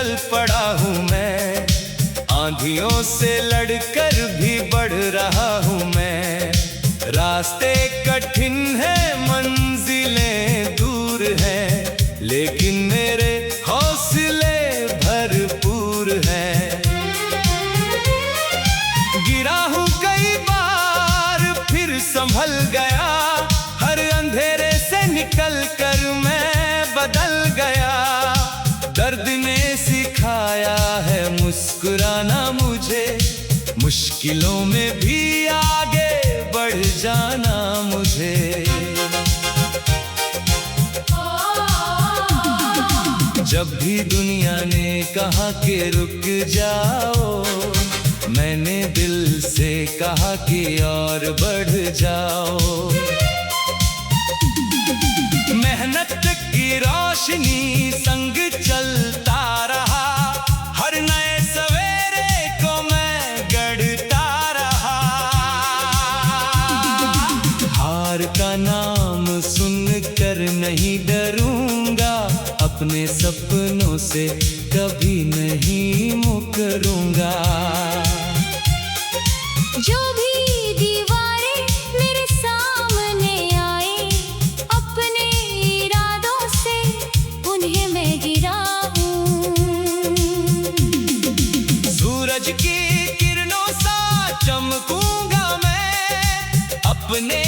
चल पड़ा हूँ मैं, आंधियों से लड़कर भी बढ़ रहा हूँ मैं। रास्ते कठिन है, मंजिलें दूर हैं, लेकिन मेरे हौसले भरपूर हैं। गिरा हूँ कई बार फिर संभल गया, हर अंधेरे से निकल कर मैं बदल गया। दर्द ने सिखाया है मुस्कुराना मुझे, मुश्किलों में भी आगे बढ़ जाना मुझे। जब भी दुनिया ने कहा कि रुक जाओ, मैंने दिल से कहा कि और बढ़ जाओ। मेहनत की रोशनी संग चलता रहा, हर नए सवेरे को मैं गढ़ता रहा। हार का नाम सुनकर नहीं डरूंगा, अपने सपनों से कभी नहीं मुकरूंगा। जो भी दीवारें मेरे सामने आए, अपने इरादों से उन्हें मैं गिराऊं। सूरज की किरणों सा चमकूंगा मैं, अपने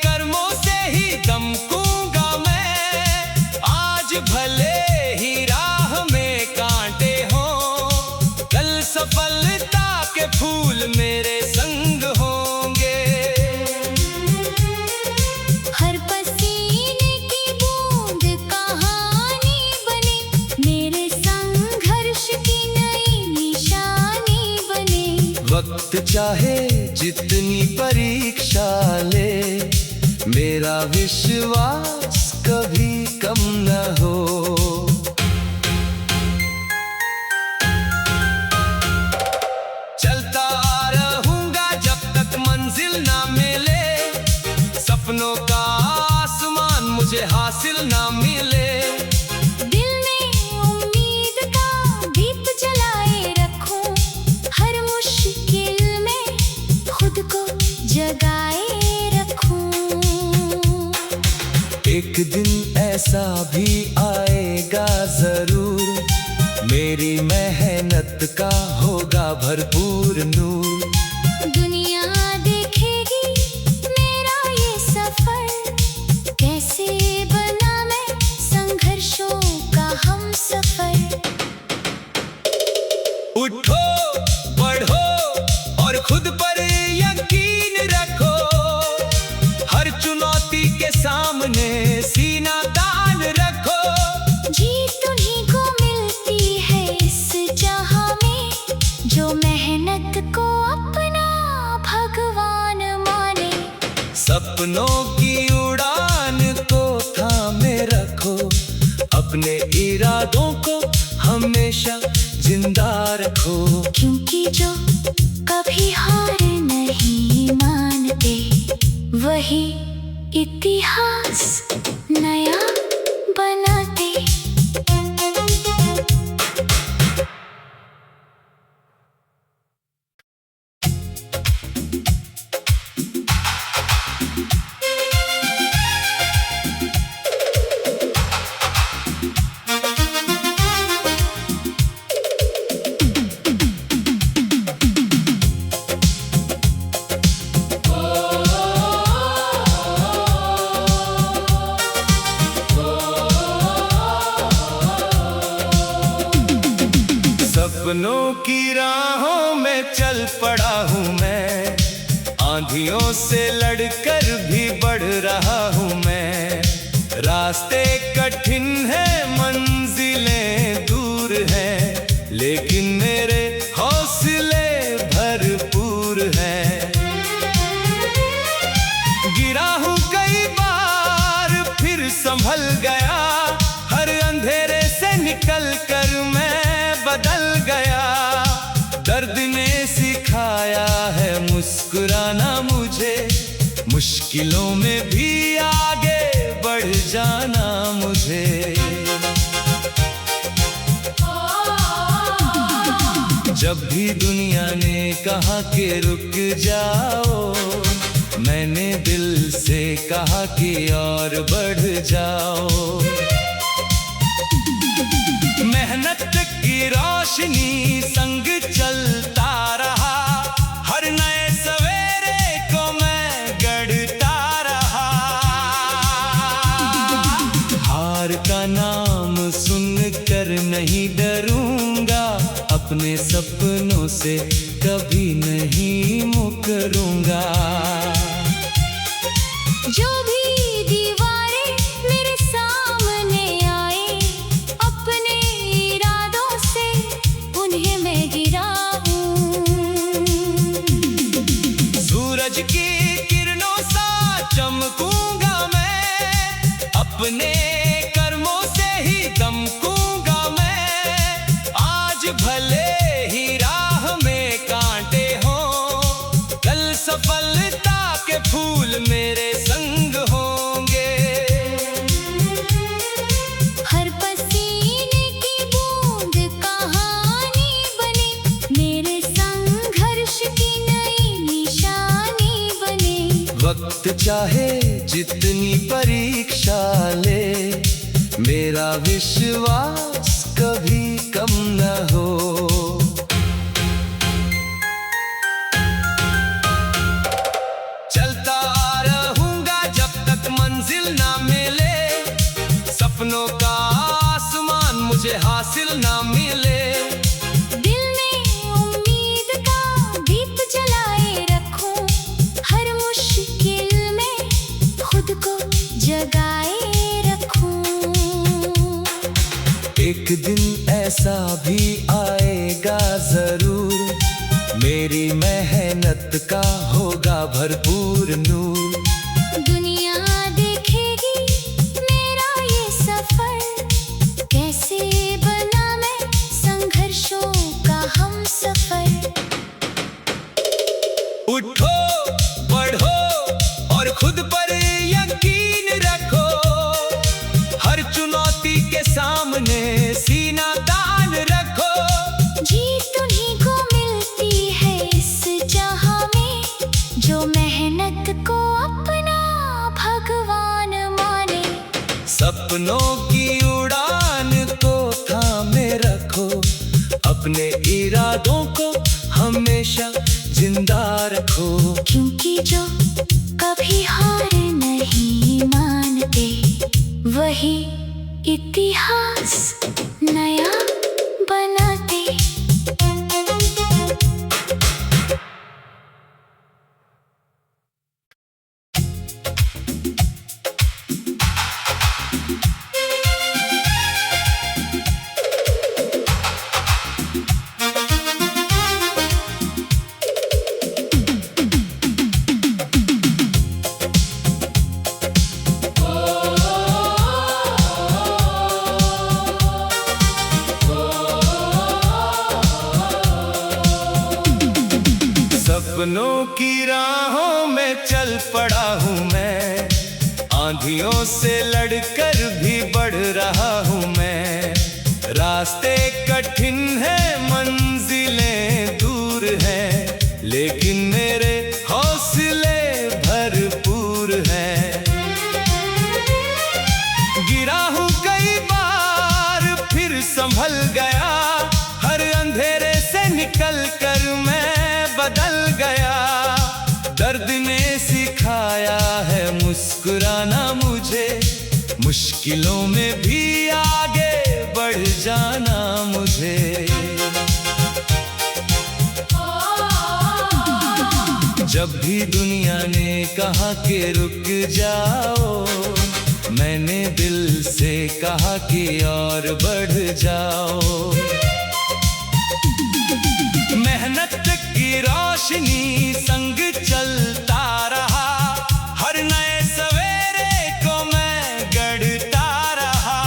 कर्मों से ही दमकूंगा मैं। आज भले ही राह में कांटे हों, कल सफलता के फूल मेरे संग होंगे। हर पसीने की बूंद कहानी बने, मेरे संघर्ष की नई निशानी बने। वक्त चाहे जितनी परीक्षा ले, मेरा विश्वास कभी कम न हो। चलता रहूंगा जब तक मंजिल ना मिले, सपनों का आसमान मुझे हासिल ना मिले। दिल में उम्मीद का दीप जलाए रखूं, हर मुश्किल में खुद को जगाए रखूं। एक दिन ऐसा भी आएगा जरूर, मेरी मेहनत का होगा भरपूर नूर। दुनिया देखेगी मेरा ये सफर, कैसे बना मैं संघर्षों का हमसफर। उठो बढ़ो और खुद पर यकीन रखो, हर चुनौती के सामने सीना तान रखो। जीत उन्हीं को मिलती है इस जहां में, जो मेहनत को अपना भगवान माने। सपनों की उड़ान को थामे रखो, अपने इरादों को हमेशा जिंदा रखो। क्योंकि जो कभी हार नहीं मानते, वही इतिहास नया बनाते। सपनों की राहों में चल पड़ा हूँ मैं, आंधियों से लड़कर भी बढ़ रहा हूँ मैं। रास्ते कठिन है, मंजिलें दूर हैं, लेकिन मेरे हौसले भरपूर हैं। गिरा हूँ कई बार फिर संभल गया, हर अंधेरे से निकल कर मैं बदल गया। दर्द ने सिखाया है मुस्कुराना मुझे, मुश्किलों में भी आगे बढ़ जाना मुझे। जब भी दुनिया ने कहा कि रुक जाओ, मैंने दिल से कहा कि और बढ़ जाओ। मेहनत की रोशनी संग चलता रहा, हर नए सवेरे को मैं गढ़ता रहा। हार का नाम सुनकर नहीं डरूंगा, अपने सपनों से कभी नहीं मुकरूंगा। जो भी दीवारें मेरे सामने आए, अपने इरादों से उन्हें मैं गिराऊं। सूरज की किरणों सा चमकूंगा मैं, अपने कर्मों से ही दमकूंगा मैं। आज भले ही राह में कांटे हों, कल सफलता के फूल मेरे संग होंगे। हर पसीने की बूंद कहानी बने, मेरे संघर्ष की नई निशानी बने। वक्त चाहे जितनी परीक्षा ले, मेरा विश्वास कभी कम न हो। चलता रहूंगा जब तक मंजिल ना मिले, सपनों का आसमान मुझे हासिल ना मिले। दिल में उम्मीद का दीप जलाए रखूं, हर मुश्किल में खुद को जगाए रखूं। एक दिन ऐसा भी आएगा जरूर, मेरी मेहनत का होगा भरपूर नूर। दुनिया देखेगी मेरा ये सफर, कैसे बना मैं संघर्षों का हमसफर। उठो बढ़ो और खुद पर यकीन रखो, हर चुनौती के सामने सीना तान रखो। जीत उन्हीं को मिलती है इस जहां में, जो मेहनत को अपना भगवान माने। सपनों की उड़ान को थामे रखो, अपने इरादों को हमेशा जिंदा रखो। क्योंकि जो कभी हार नहीं मानते, वही इतिहास नया बनाते। सपनों की राहों में चल पड़ा हूँ मैं, आंधियों से लड़कर भी बढ़ रहा हूँ मैं। रास्ते कठिन है, मंजिलें दूर हैं, लेकिन मेरे हौसले भरपूर हैं। गिरा हूँ कई बार फिर संभल गया, हर अंधेरे से निकल कर मैं बदल गया। दर्द ने सिखाया है मुस्कुराना मुझे, मुश्किलों में भी आगे बढ़ जाना मुझे। जब भी दुनिया ने कहा कि रुक जाओ, मैंने दिल से कहा कि और बढ़ जाओ। मेहनत की रोशनी संग चलता रहा, हर नए सवेरे को मैं गढ़ता रहा।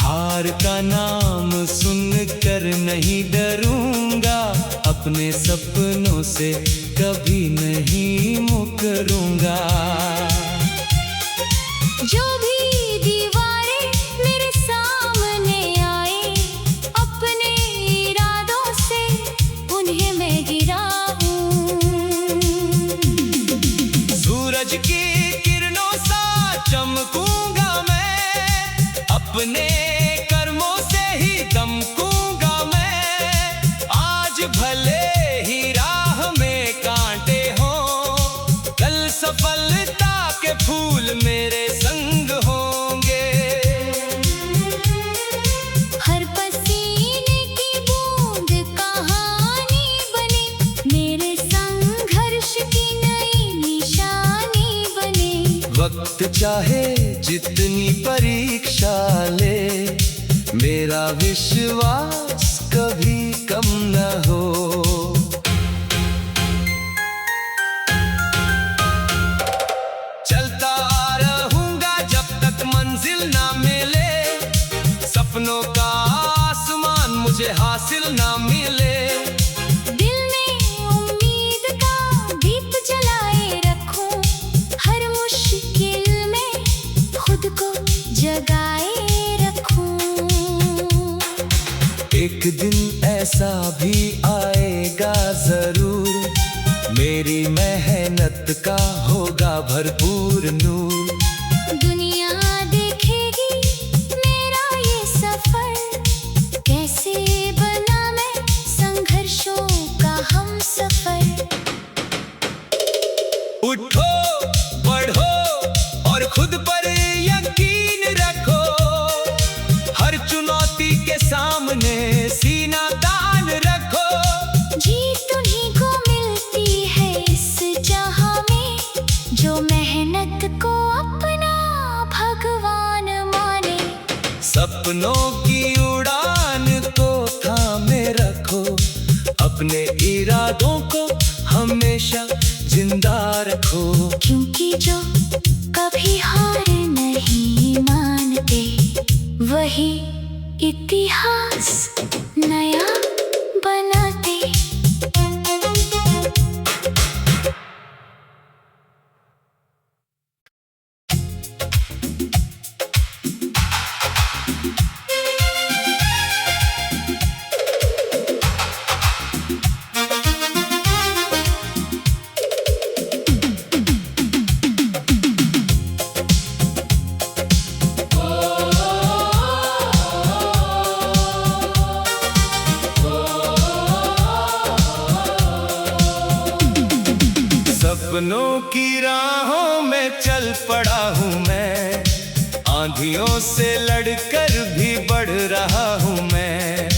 हार का नाम सुनकर नहीं डरूंगा, अपने सपनों से कभी नहीं मुकरूंगा। जो भी दीवारें मेरे सामने आए, अपने वक्त चाहे जितनी परीक्षा ले, मेरा विश्वास कभी कम न हो। चलता रहूंगा जब तक मंजिल ना मिले, सपनों का आसमान मुझे हासिल ना मिले। दिल में उम्मीद का दीप जलाए रखूं, हर मुश्किल में खुद को जगाए रखूं। एक दिन ऐसा भी आएगा जरूर, मेरी मेहनत का होगा भरपूर नूर। दुनिया देखेगी मेरा ये सफर, कैसे बना मैं संघर्षों का हमसफर। उठो बढ़ो और खुद पर यकीन रखो, हर चुनौती के सामने सीना तान रखो। जीत उन्हीं को मिलती है इस जहां में, जो मेहनत को अपना भगवान माने। सपनों की उड़ान को थामे रखो, अपने इरादों को हमेशा जिंदा रखो। क्योंकि जो कभी हार नहीं मानते, वही इतिहास नया बनाते। सपनों की राहों में चल पड़ा हूँ मैं, आंधियों से लड़कर भी बढ़ रहा हूँ मैं।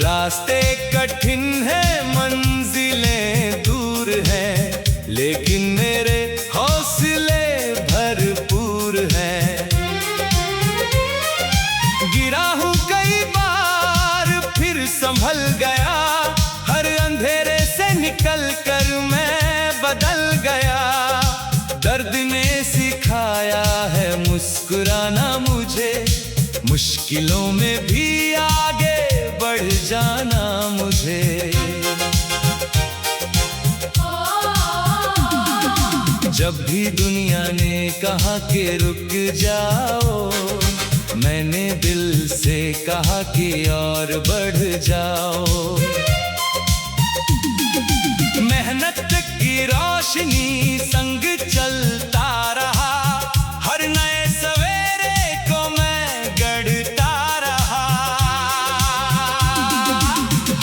रास्ते कठिन है, मंजिलें दूर हैं, लेकिन मेरे हौसले भरपूर हैं। गिरा हूँ कई बार फिर संभल गया, हर अंधेरे से निकल कर मैं बदल गया। दर्द ने सिखाया है मुस्कुराना मुझे, मुश्किलों में भी आगे बढ़ जाना मुझे। जब भी दुनिया ने कहा कि रुक जाओ, मैंने दिल से कहा कि और बढ़ जाओ। मेहनत की रोशनी संग चलता रहा, हर नए सवेरे को मैं गढ़ता रहा।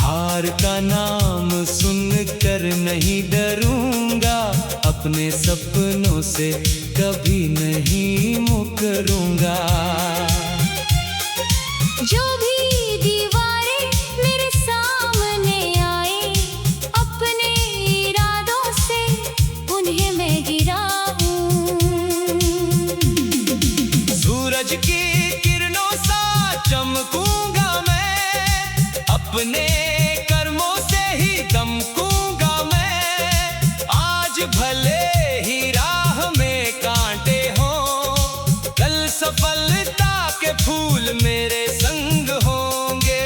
हार का नाम सुनकर नहीं डरूंगा, अपने सपनों से कभी नहीं मुकरूंगा। जो भी दीवारें मेरे सामने आए, अपने इरादों से उन्हें मैं गिराऊं। सूरज की किरणों सा चमकूंगा मैं, अपने कर्मों से ही दमकूंगा मैं। आज भले ही राह में कांटे हों, कल सफलता के फूल मेरे संग होंगे।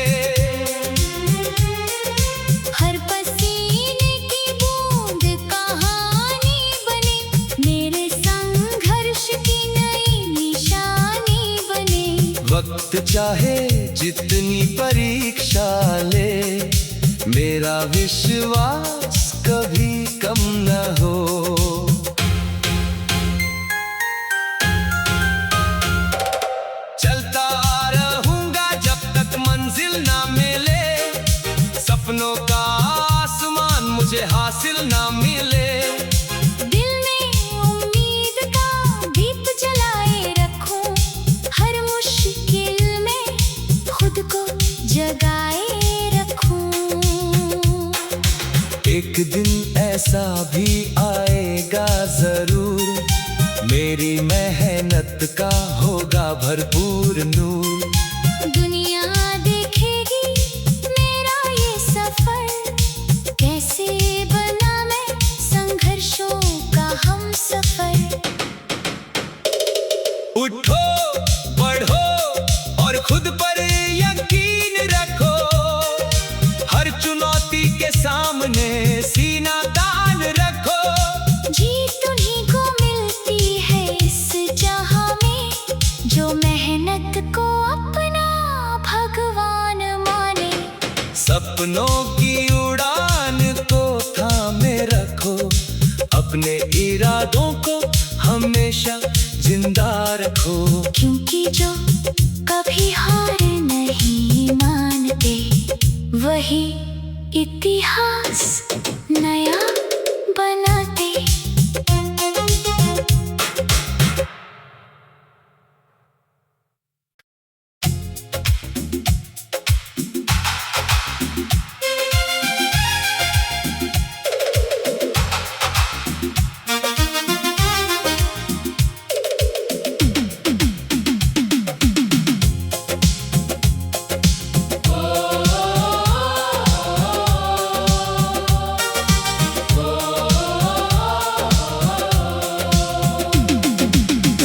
हर पसीने की बूंद कहानी बने, मेरे संघर्ष की नई निशानी बने। वक्त चाहे जितनी परीक्षा ले, मेरा विश्वास कभी कम न हो। चलता रहूंगा जब तक मंजिल ना मिले, सपनों का आसमान मुझे हासिल ना मिले। दिल में उम्मीद का दीप जलाए रखूं, हर मुश्किल में खुद को जगाए रखूं। एक दिन ऐसा भी आएगा जरूर, मेरी मेहनत का होगा भरपूर नूर। दुनिया देखेगी मेरा ये सफर, कैसे बना मैं संघर्षों का हम सफर। उठो बढ़ो और खुद पर यकीन रखो, हर चुनौती के सामने सीना तान रखो। जीत उन्हीं को मिलती है इस जहां में, जो मेहनत को अपना भगवान माने। सपनों की उड़ान को थामे रखो, अपने इरादों को हमेशा जिंदा रखो। क्योंकि जो कभी हार नहीं मानते, वही इतिहास नया बनाते।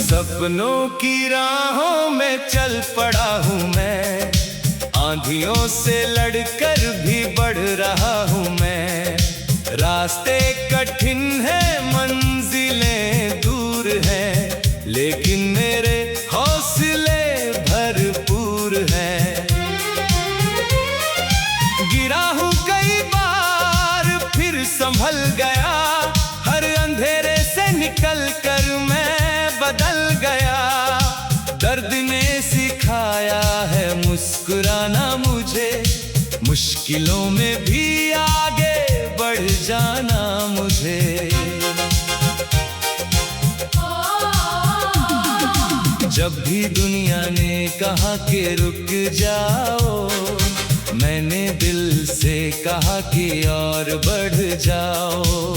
सपनों की राहों में चल पड़ा हूँ मैं, आंधियों से लड़कर भी बढ़ रहा हूँ मैं। रास्ते कठिन हैं, मंजिलें दूर हैं, लेकिन मेरे हौसले भरपूर हैं। गिरा हूँ कई बार फिर संभल गया, हर अंधेरे से निकल कर मैं बदल गया। दर्द ने सिखाया है मुस्कुराना मुझे, मुश्किलों में भी आगे बढ़ जाना मुझे। जब भी दुनिया ने कहा कि रुक जाओ, मैंने दिल से कहा कि और बढ़ जाओ।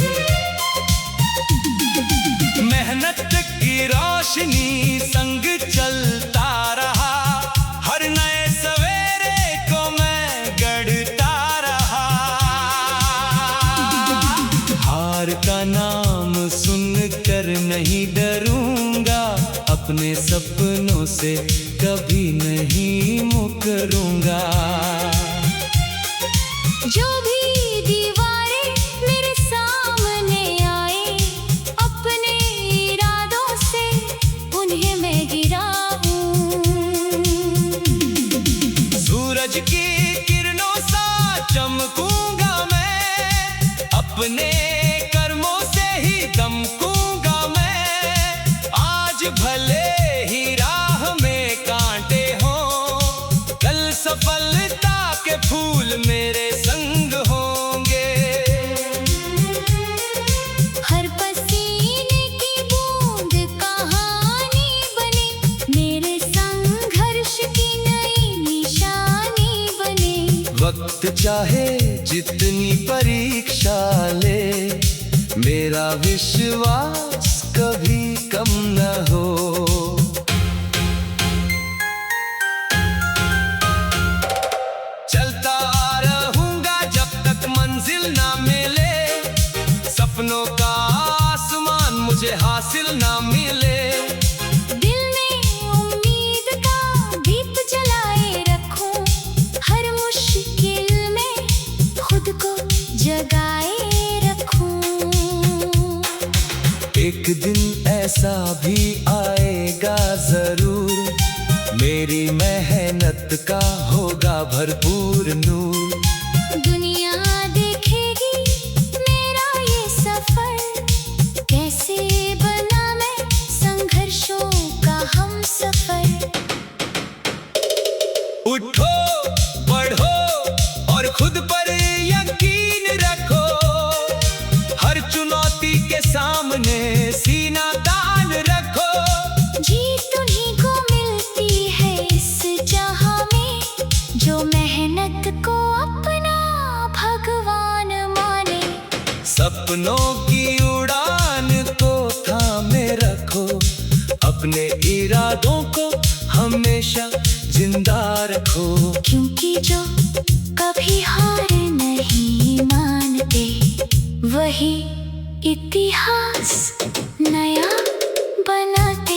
मेहनत की रोशनी संग चलता रहा, हर नए सवेरे को मैं गढ़ता रहा। हार का नाम सुनकर नहीं डरूंगा, अपने सपनों से कभी नहीं मुकरूंगा। जो भी दीवारें मेरे सामने आए, अपने इरादों से उन्हें मैं गिराऊं। सूरज की किरणों सा चमकूंगा मैं, अपने कर्मों से ही दमकूंगा मैं। आज भले ही राह में कांटे हों, कल सफलता के फूल मेरे संग होंगे। हर पसीने की बूंद कहानी बने, मेरे संघर्ष की नई निशानी बने। वक्त चाहे जितनी परीक्षा ले, मेरा विश्वास कभी कम न हो। चलता रहूंगा जब तक मंजिल ना मिले, सपनों का आसमान मुझे हासिल ना मिले। दिल में उम्मीद का दीप जलाए रखूं, हर मुश्किल में खुद को जगाए रखूं। एक दिन ऐसा भी आएगा जरूर, मेरी मेहनत का होगा भरपूर नूर। दुनिया देखेगी मेरा ये सफर, कैसे बना मैं संघर्षों का हम सफर। उठो बढ़ो और खुद पर यकीन रखो, हर चुनौती के सामने सीना तान रखो। जीत उन्हीं को मिलती है इस जहां में, जो मेहनत को अपना भगवान माने। सपनों की उड़ान को थामे रखो, अपने इरादों को हमेशा जिंदा रखो, क्योंकि जो कभी हार नहीं मानते वही इतिहास नया बनाते।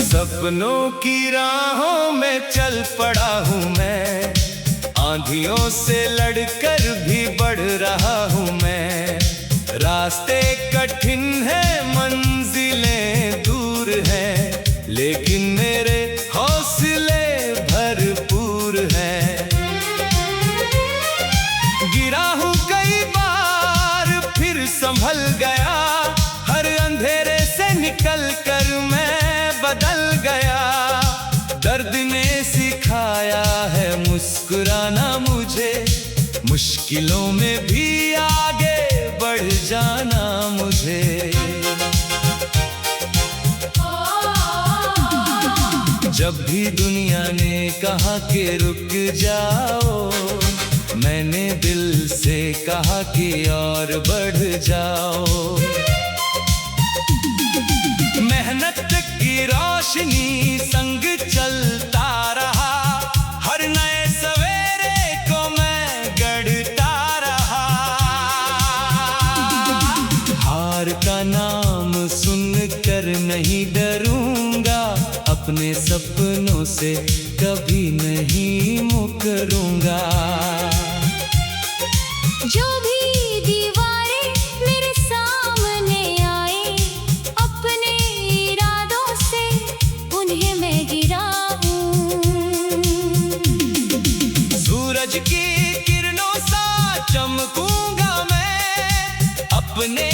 सपनों की राहों में चल पड़ा हूँ मैं, आंधियों से लड़कर भी बढ़ रहा हूँ मैं। रास्ते कठिन है, मंजिलें दूर हैं, लेकिन मेरे हौसले भरपूर हैं। गिरा हूँ कई बार फिर संभल गया, हर अंधेरे से निकल कर मैं बदल गया। दर्द ने सिखाया है मुस्कुराना मुझे, मुश्किलों में भी आगे बढ़ जाना मुझे। जब भी दुनिया ने कहा कि रुक जाओ, मैंने दिल से कहा कि और बढ़ जाओ। मेहनत की रोशनी संग चलता रहा, हर नए सवेरे को मैं गढ़ता रहा। हार का नाम सुनकर नहीं डरूंगा, अपने सपनों से कभी नहीं मुकरूंगा। जो भी दीवारें मेरे सामने आए, अपने इरादों से उन्हें मैं गिराऊं। सूरज की किरणों सा चमकूंगा मैं, अपने